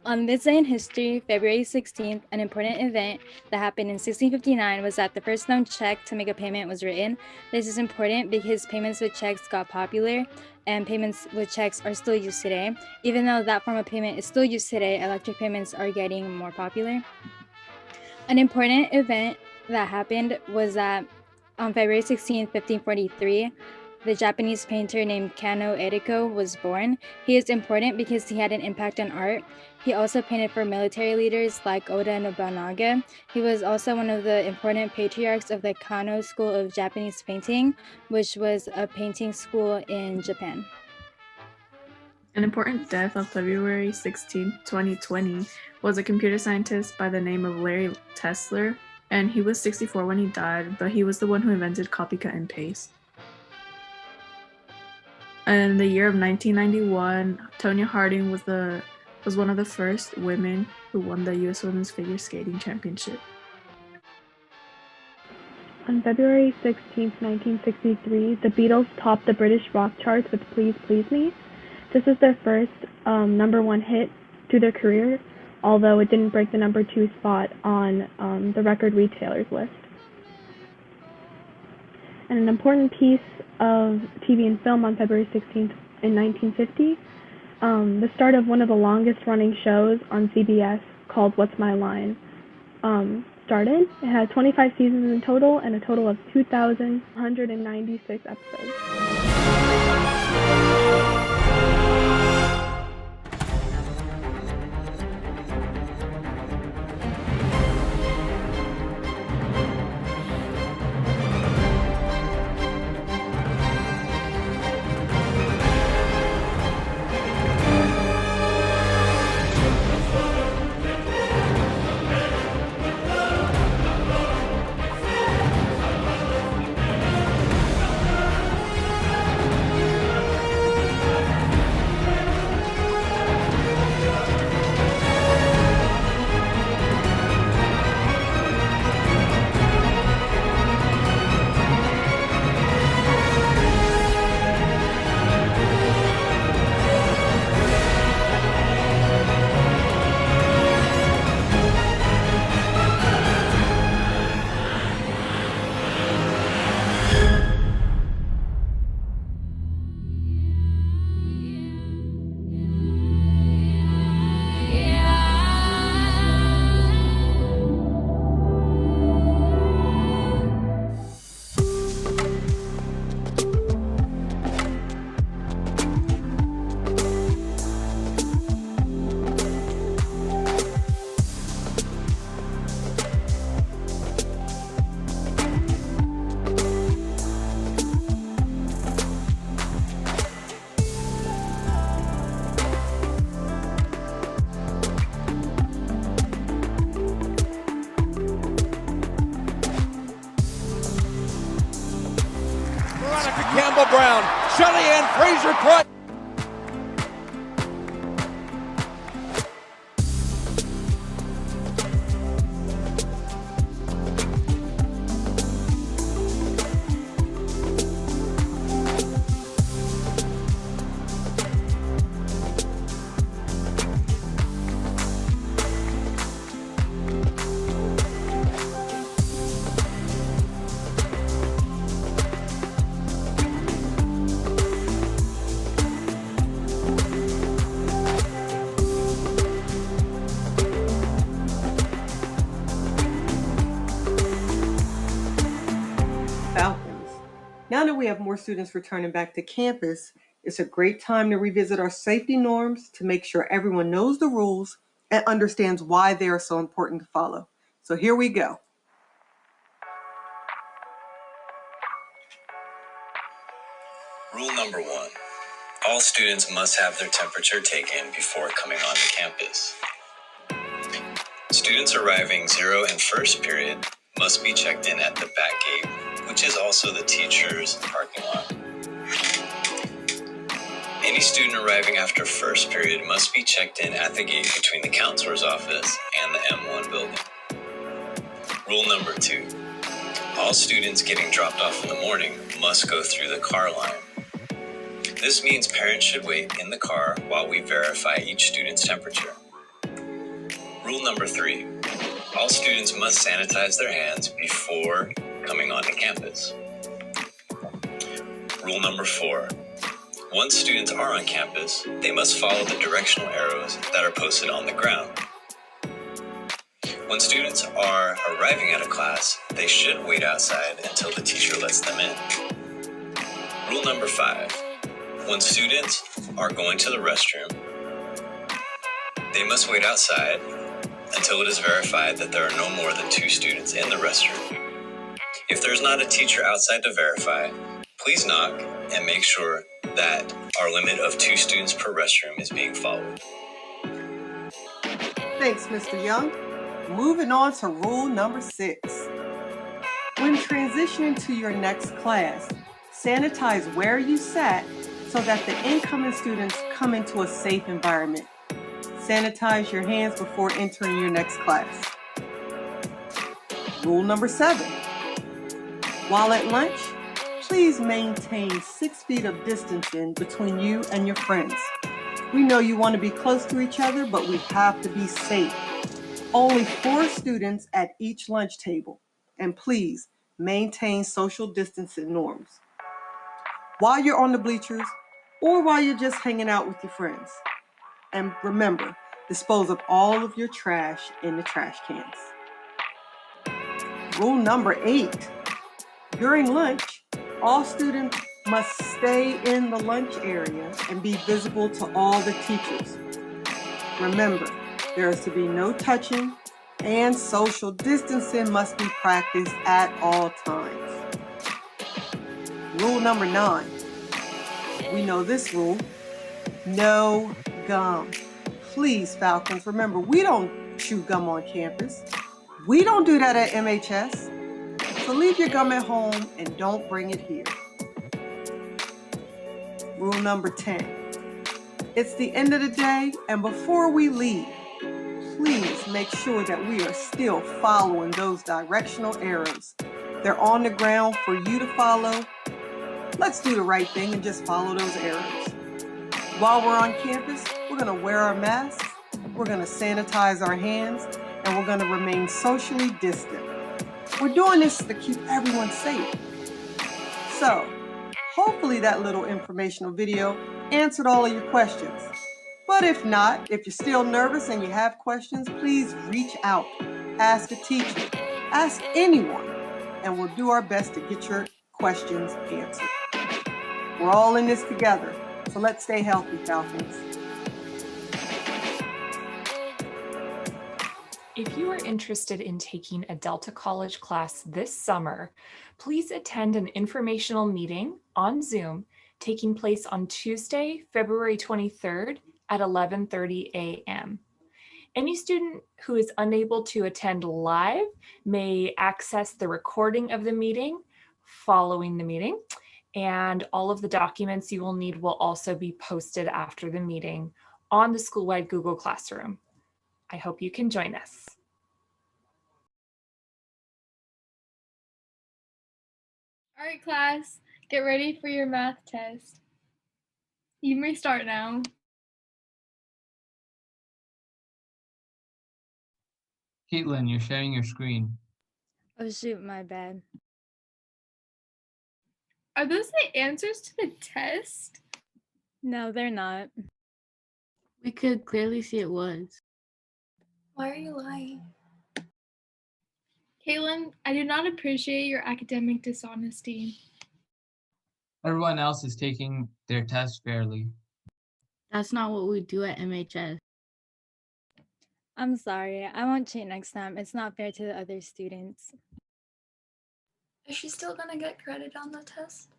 On this day in history, February 16th, an important event that happened in 1659 was that the first known check to make a payment was written. This is important because payments with checks got popular, and payments with checks are still used today. Even though that form of payment is still used today, electric payments are getting more popular. An important event that happened was that on February 16th, 1543, the Japanese painter named Kano Eriko was born. He is important because he had an impact on art. He also painted for military leaders like Oda Nobunaga. He was also one of the important patriarchs of the Kano School of Japanese Painting, which was a painting school in Japan. An important death on February 16, 2020 was a computer scientist by the name of Larry Tesler, and he was 64 when he died, but he was the one who invented copy, cut, and paste. In the year of 1991, Tonya Harding was one of the first women who won the U.S. Women's Figure Skating Championship. On February 16, 1963, the Beatles topped the British rock charts with Please Please Me. This was their first number one hit through their career, although it didn't break the number 2 spot on the record retailers list. And an important piece of TV and film on February 16th in 1950, the start of one of the longest running shows on CBS called What's My Line started. It had 25 seasons in total and a total of 2,196 episodes. Campbell Brown, Shelly-Ann Fraser-Price. Falcons. Now that we have more students returning back to campus, it's a great time to revisit our safety norms to make sure everyone knows the rules and understands why they are so important to follow. So here we go. Rule number 1. All students must have their temperature taken before coming onto campus. Students arriving 0 and first period must be checked in at the back gate, which is also the teacher's parking lot. Any student arriving after first period must be checked in at the gate between the counselor's office and the M1 building. Rule number 2. All students getting dropped off in the morning must go through the car line. This means parents should wait in the car while we verify each student's temperature. Rule number 3. All students must sanitize their hands before coming onto campus. Rule number 4. Once students are on campus, they must follow the directional arrows that are posted on the ground. When students are arriving at a class, they should wait outside until the teacher lets them in. Rule number 5. When students are going to the restroom, they must wait outside until it is verified that there are no more than 2 students in the restroom. If there's not a teacher outside to verify, please knock and make sure that our limit of 2 students per restroom is being followed. Thanks, Mr. Young. Moving on to rule number 6. When transitioning to your next class, sanitize where you sat so that the incoming students come into a safe environment. Sanitize your hands before entering your next class. Rule number 7. While at lunch, please maintain 6 feet of distancing between you and your friends. We know you want to be close to each other, but we have to be safe. Only 4 students at each lunch table, and please maintain social distancing norms. While you're on the bleachers, or while you're just hanging out with your friends. And remember, dispose of all of your trash in the trash cans. Rule number 8. During lunch, all students must stay in the lunch area and be visible to all the teachers. Remember, there is to be no touching, and social distancing must be practiced at all times. Rule number 9. We know this rule. No gum. Please, Falcons, remember, we don't chew gum on campus. We don't do that at MHS. So leave your gum at home and don't bring it here. Rule number 10. It's the end of the day, and before we leave, please make sure that we are still following those directional arrows. They're on the ground for you to follow. Let's do the right thing and just follow those arrows. While we're on campus, we're going to wear our masks, we're going to sanitize our hands, and we're going to remain socially distant. We're doing this to keep everyone safe. So, hopefully that little informational video answered all of your questions. But if not, if you're still nervous and you have questions, please reach out. Ask a teacher. Ask anyone, and we'll do our best to get your questions answered. We're all in this together, so let's stay healthy, Falcons. If you are interested in taking a Delta College class this summer, please attend an informational meeting on Zoom taking place on Tuesday, February 23rd at 11:30 a.m. Any student who is unable to attend live may access the recording of the meeting following the meeting, and all of the documents you will need will also be posted after the meeting on the school-wide Google Classroom. I hope you can join us. All right, class, get ready for your math test. You may start now. Caitlin, you're sharing your screen. Oh shoot, my bad. Are those the answers to the test? No, they're not. We could clearly see it was. Why are you lying? Caitlin, I do not appreciate your academic dishonesty. Everyone else is taking their test fairly. That's not what we do at MHS. I'm sorry. I won't cheat next time. It's not fair to the other students. Is she still gonna get credit on the test?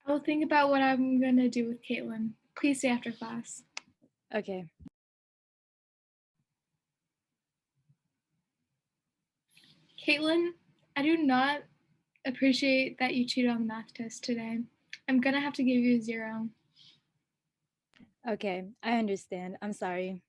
I will think about what I'm gonna do with Caitlin. Please stay after class. Okay. Caitlin, I do not appreciate that you cheated on the math test today. I'm gonna have to give you a 0. Okay, I understand. I'm sorry.